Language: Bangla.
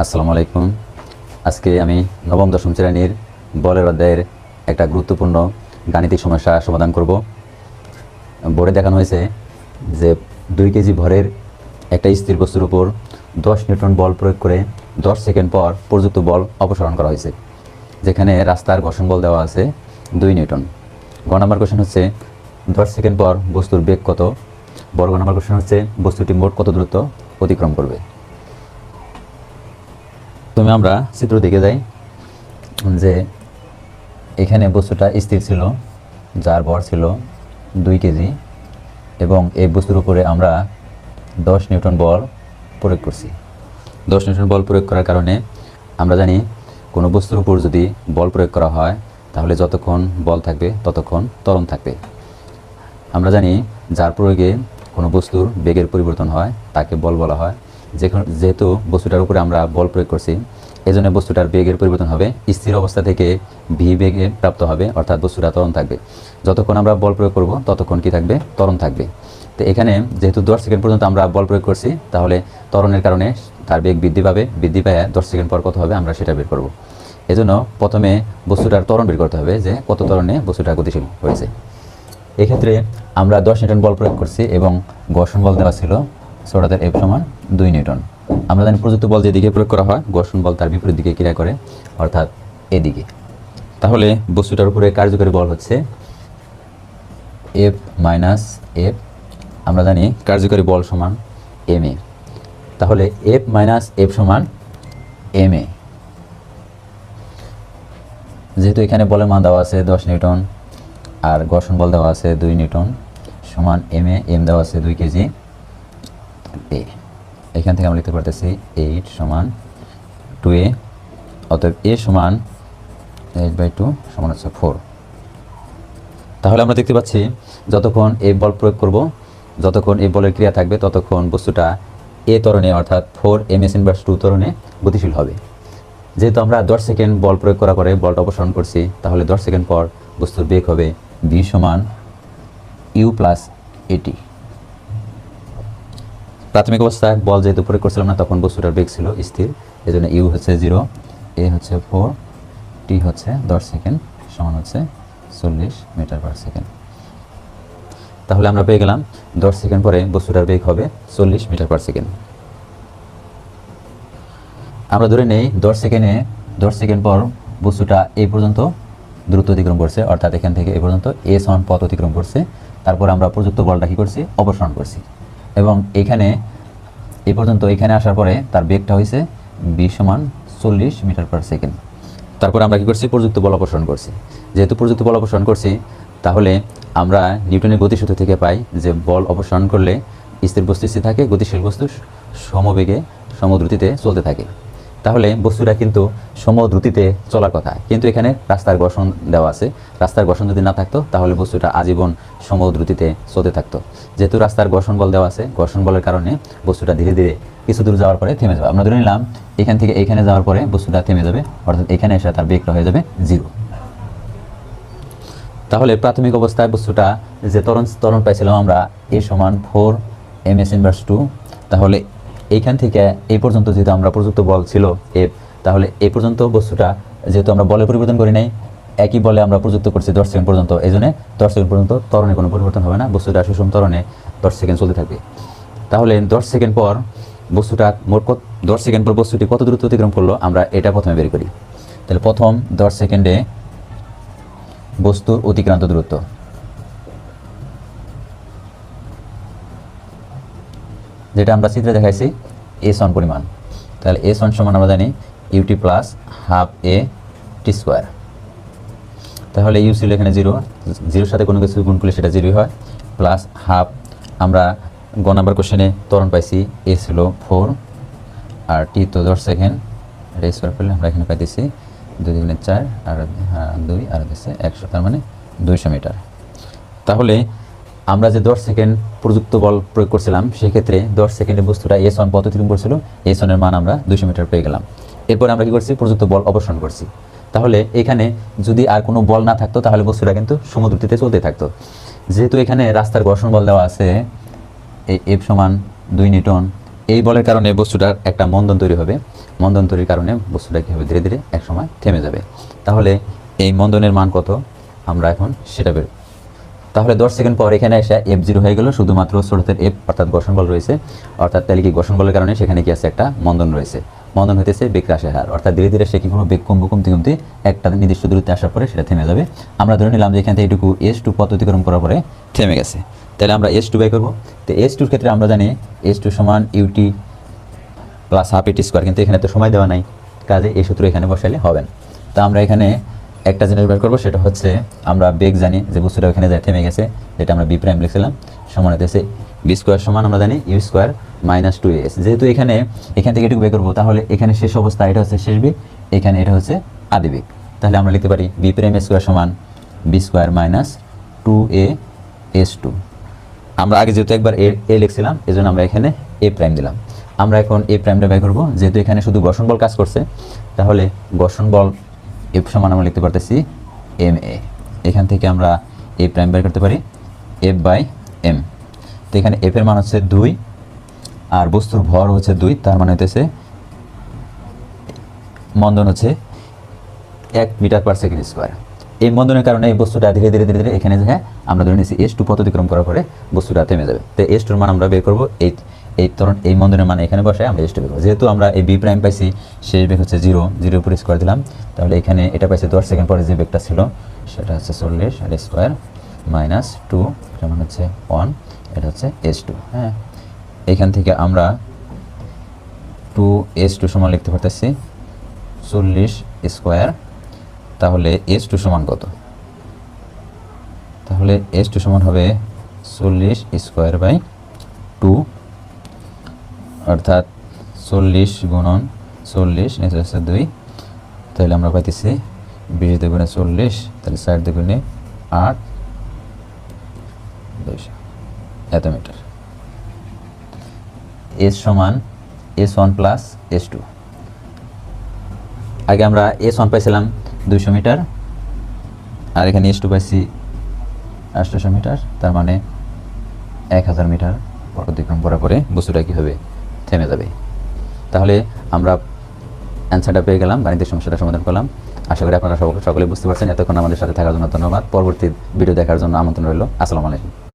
আসসালামু আলাইকুম। আজকে আমি নবম দশম শ্রেণীর বলের অধ্যায়ের একটা গুরুত্বপূর্ণ গাণিতিক সমস্যা সমাধান করব। বোর্ডে দেখানো হয়েছে যে 2 কেজি ভরের একটা স্থির বস্তুর উপর 10 নিউটন বল প্রয়োগ করে 10 সেকেন্ড পর প্রযুক্ত বল অপসারণ করা হয়েছে, যেখানে রাস্তার ঘর্ষণ বল দেওয়া আছে 2 নিউটন। গ নাম্বার কোশ্চেন হচ্ছে 10 সেকেন্ড পর বস্তুর বেগ কত। বর্গ নাম্বার কোশ্চেন হচ্ছে বস্তুটি মোট কত দূরত্ব অতিক্রম করবে। তুমি আমরা চিত্র দেখে যাই যে এখানে বস্তুটা স্থির ছিল, যার ভর ছিল 2 কেজি, এবং এই বস্তুর উপরে আমরা 10 নিউটন বল প্রয়োগ করছি। 10 নিউটন বল প্রয়োগ করার কারণে আমরা জানি কোনো বস্তুর উপর যদি বল প্রয়োগ করা হয় তাহলে যতক্ষণ বল থাকবে ততক্ষণ ত্বরণ থাকবে। আমরা জানি যার প্রয়োগে কোনো বস্তুর বেগের পরিবর্তন হয় তাকে বল বলা হয়। যেহেতু বস্তুটার উপরে আমরা বল প্রয়োগ করছি, এই জন্য বস্তুটার বেগের পরিবর্তন হবে, স্থির অবস্থা থেকে ভি বেগে প্রাপ্ত হবে, অর্থাৎ বস্তুটা ত্বরণ থাকবে। যতক্ষণ আমরা বল প্রয়োগ করব ততক্ষণ কি থাকবে? ত্বরণ থাকবে। তো এখানে যেহেতু 10 সেকেন্ড পর্যন্ত আমরা বল প্রয়োগ করছি, তাহলে ত্বরণের কারণে তার বেগ বৃদ্ধি পাবে, বৃদ্ধি পায় 10 সেকেন্ড পর কত হবে আমরা সেটা বের করব। এজন্য প্রথমে বস্তুটার ত্বরণ বের করতে হবে যে কত ত্বরণে বস্তুটা গতিশীল হয়েছে। এক্ষেত্রে আমরা 10 নিউটন বল প্রয়োগ করছি এবং ঘর্ষণ বল দেওয়া ছিল ছোটদের F সমান 2 নিউটন। আমরা জানি প্রযুক্ত বল যেদিকে প্রয়োগ করা হয় ঘর্ষণ বল তার বিপরীত দিকে ক্রিয়া করে, অর্থাৎ এদিকে। তাহলে বস্তুটার উপরে কার্যকরী বল হচ্ছে F মাইনাস F। আমরা জানি কার্যকরী বল সমান ma। তাহলে F মাইনাস F সমান ma। যেহেতু এখানে বলের মান দেওয়া আছে 10 নিউটন আর ঘর্ষণ বল দেওয়া আছে 2 নিউটন সমান ma, m দেওয়া আছে 2 কেজি। এখান থেকে আমরা লিখতে পারতেছি 8 সমান 2a, অতএব a সমান 8/2 সমান হচ্ছে 4। তাহলে আমরা দেখতে পাচ্ছি যতক্ষণ এই বল প্রয়োগ করব, যতক্ষণ এই বলের ক্রিয়া থাকবে, ততক্ষণ বস্তুটা a ত্বরণে অর্থাৎ 4 ms ইনভার্স 2 ত্বরণে গতিশীল হবে। যেহেতু আমরা 10 সেকেন্ড বল প্রয়োগ করার পরে বলটা অপসারণ করছি, তাহলে 10 সেকেন্ড পর বস্তুর বেগ হবে v সমান u প্লাস at। প্রাথমিক অবস্থায় বল যেহেতু প্রয়োগ করছিলাম না, তখন বস্তুটার বেগ ছিল স্থির, এই জন্য ইউ হচ্ছে 0, এ হচ্ছে 4, টি হচ্ছে 10 সেকেন্ড সমান হচ্ছে 40 মিটার পার সেকেন্ড। তাহলে আমরা পেয়ে গেলাম 10 সেকেন্ড পরে বস্তুটার বেগ হবে 40 মিটার পার সেকেন্ড। আমরা ধরে নেই 10 সেকেন্ড পর বস্তুটা এই পর্যন্ত দ্রুত অতিক্রম করছে, অর্থাৎ এখান থেকে এই পর্যন্ত এ সমান পথ অতিক্রম করছে। তারপর আমরা প্রযুক্ত বলটা কী করছি? অপসারণ করছি। এবং এখানে এই পর্যন্ত এখানে আসার পরে তার বেগটা হয়েছে v সমান 40 মিটার পার সেকেন্ড। তারপর আমরা কী করছি? প্রযুক্ত বল অপসারণ করছি। যেহেতু প্রযুক্ত বল অপসারণ করছি, তাহলে আমরা নিউটনের গতিসূত্র থেকে পাই যে বল অপসারণ করলে স্থির বস্তু স্থির থাকে, গতিশীল বস্তু সমবেগে সমদ্রুতিতে চলতে থাকে। তাহলে বস্তুটা কিন্তু সমদ্রুতিতে চলার কথা, কিন্তু এখানে রাস্তার ঘর্ষণ দেওয়া আছে। রাস্তার ঘর্ষণ যদি না থাকতো তাহলে বস্তুটা আজীবন সমদ্রুতিতে চলতে থাকতো। যেহেতু রাস্তার ঘর্ষণ বল দেওয়া আছে, ঘর্ষণ বলের কারণে বস্তুটা ধীরে ধীরে কিছু দূর যাওয়ার পরে থেমে যাবে। আমরা ধরে নিলাম এখান থেকে এখানে যাওয়ার পরে বস্তুটা থেমে যাবে, অর্থাৎ এখানে এসে তার বেগটা হয়ে যাবে 0। তাহলে প্রাথমিক অবস্থায় বস্তুটা যে ত্বরণ পাইছিলাম আমরা a সমান 4 ms ইনভার্স 2। তাহলে এইখান থেকে এই পর্যন্ত যেহেতু আমরা প্রযুক্ত বল ছিল F, তাহলে এই পর্যন্ত বস্তুটা যেহেতু আমরা বলে পরিবর্তন করি নাই, একই বলে আমরা প্রযুক্ত করছি 10 সেকেন্ড পর্যন্ত, এই জন্য 10 সেকেন্ড পর্যন্ত ত্বরণে কোনো পরিবর্তন হবে না, বস্তুটা সুষম ত্বরণে 10 সেকেন্ড চলতে থাকবে। তাহলে 10 সেকেন্ড পর বস্তুটা মোট 10 সেকেন্ড পর বস্তুটি কত দূরত্ব অতিক্রম করলো আমরা এটা প্রথমে বের করি। তাহলে প্রথম 10 সেকেন্ডে বস্তুর অতিক্রান্ত দূরত্ব, যেটা আমরা চিত্রে দেখাইছি s1 পরিমাণ। তাহলে s1 সমান আমরা জানি ut plus half a T square. তাহলে ইউ ছিল এখানে 0, 0-র সাথে কোনো কিছু গুণ করলে সেটা 0 হয়, প্লাস হাফ। আমরা গ নাম্বার কোশ্চেনে ত্বরণ পাইছি এ ছিল 4 আর টি তো 10 সেকেন্ড, এটা স্কোয়ার করলে আমরা এখানে পাইতেছি 2 × 4 আর 2 আর হচ্ছে 100, তার মানে 200 মিটার। তাহলে আমরা যে 10 সেকেন্ড প্রযুক্ত বল প্রয়োগ করছিলাম, সেক্ষেত্রে 10 সেকেন্ডে বস্তুটা s1 পথ অতিক্রম করছিল, s1 এর মান আমরা 200 মিটার পেয়ে গেলাম। এরপর আমরা কী করছি? প্রযুক্ত বল অপসারণ করছি। তাহলে এখানে যদি আর কোনো বল না থাকতো তাহলে বস্তুটা কিন্তু সমদ্রুতিতে চলতে থাকতো। যেহেতু এখানে রাস্তার ঘর্ষণ বল দেওয়া আছে এই F সমান 2 নিউটন, এই বলের কারণে বস্তুটার একটা মন্দন তৈরি হবে, মন্দন তৈরির কারণে বস্তুটা কী হবে, ধীরে ধীরে এক সময় থেমে যাবে। তাহলে এই মন্দনের মান কত আমরা এখন সেটা বের, তাহলে 10 সেকেন্ড পর এখানে এসে F0 হয়ে গেল, শুধুমাত্র ছোটদের F অর্থাৎ ঘর্ষণ বল রয়েছে, অর্থাৎ তাহলে কি ঘর্ষণ বলের কারণে সেখানে কি আছে, একটা মন্দন রয়েছে। মন্দন হইতেছে বেগ হ্রাসের হার, অর্থাৎ ধীরে ধীরে সে কি করবে, বেগ কমতে কমতে একটা নির্দিষ্ট দূরত্বে আসার পরে সেটা থেমে যাবে। আমরা ধরে নিলাম যে এখান থেকে এটুকু S2 পথ অতিক্রম করার পরে থেমে গেছে, তাহলে আমরা S2 বাই করবো। তো S2 ক্ষেত্রে আমরা জানি S2 সমান ut প্লাস হাফ এটি স্কোয়ার, কিন্তু এখানে তো সময় দেওয়া নাই, কাজে এই সূত্র এখানে বসাইলে হবে না। তা আমরা এখানে একটা জিনিস বের করবো, সেটা হচ্ছে আমরা বেগ জানি যে বস্তুটা ওখানে যায় থেমে গেছে, যেটা আমরা বি প্রাইম লিখছিলাম, সমান হতেছে বি স্কোয়ার সমান আমরা জানি ইউ স্কোয়ার মাইনাস 2as। যেহেতু এখান থেকে এটুকু বের করবো, তাহলে এখানে শেষ অবস্থা এটা হচ্ছে শেষ বেগ, এখানে এটা হচ্ছে আদি বেগ, তাহলে আমরা লিখতে পারি বি প্রাইম স্কোয়ার সমান বি স্কোয়ার মাইনাস 2as2। আমরা আগে যেহেতু একবার এ লিখছিলাম, এই জন্য আমরা এখানে এ প্রাইম দিলাম। আমরা এখন এ প্রাইমটা বের করবো, যেহেতু এখানে শুধু ঘর্ষণ বল কাজ করছে, তাহলে ঘর্ষণ বল এফ সমান আমরা লিখতে পারতেছি এম এ। এখান থেকে আমরা এ প্রাইম বের করতে পারি এফ বাই এম। তো এখানে এফ এর মান হচ্ছে 2 আর বস্তুর ভর হচ্ছে 2, তার মানে হইতেছে মন্দন হচ্ছে 1 মিটার পার সেকেন্ড স্কোয়ার। এই মন্দনের কারণে এই বস্তুটা ধীরে ধীরে ধীরে ধীরে এখানে যায়, আমরা ধরে নিচ্ছি S2 পথ অতিক্রম করার পরে বস্তুটা থেমে যাবে। তো S2 এর মান আমরা বের করবো এই মন্দনের মান এখানে বসে আমরা S2 বের করবো। যেহেতু আমরা এই বি প্রাইম পাইছি, শেষ বেগ হচ্ছে 0 উপরে স্কোয়ার দিলাম, তাহলে এখানে এটা পাইছে 10 সেকেন্ড পরে যে বেগটা ছিল সেটা হচ্ছে 40 আর স্কোয়ার মাইনাস 2 যেমন হচ্ছে 1, এটা হচ্ছে S2। হ্যাঁ, এখান থেকে আমরা 2S2 সমান লিখতে পারতেছি 40 স্কোয়ার। তাহলে S2 সমান কত, তাহলে S2 সমান হবে 40 স্কোয়ার বাই 2, অর্থাৎ 40 গুণন 40 নিচে হচ্ছে 2, তাহলে আমরা পাইতেছি 20 দুগুণে 40, তাহলে 60 দুগুণে 8, 200 এত মিটার। S সমান S1 প্লাস S2। আগে আমরা S1 পাইছিলাম 200 মিটার, আর এখানে S2 পাইছি 800 মিটার, তার মানে 1000 মিটার পথ অতিক্রম করার পরে বস্তুটা কী হবে, থেমে যাবে। তাহলে আমরা অ্যান্সারটা পেয়ে গেলাম, গাণিতিক সমস্যাটা সমাধান করলাম। আশা করি আপনারা সকলে বুঝতে পারছেন। এতক্ষণ আমাদের সাথে থাকার জন্য ধন্যবাদ। পরবর্তী ভিডিও দেখার জন্য আমন্ত্রণ রইল। আসসালামু আলাইকুম।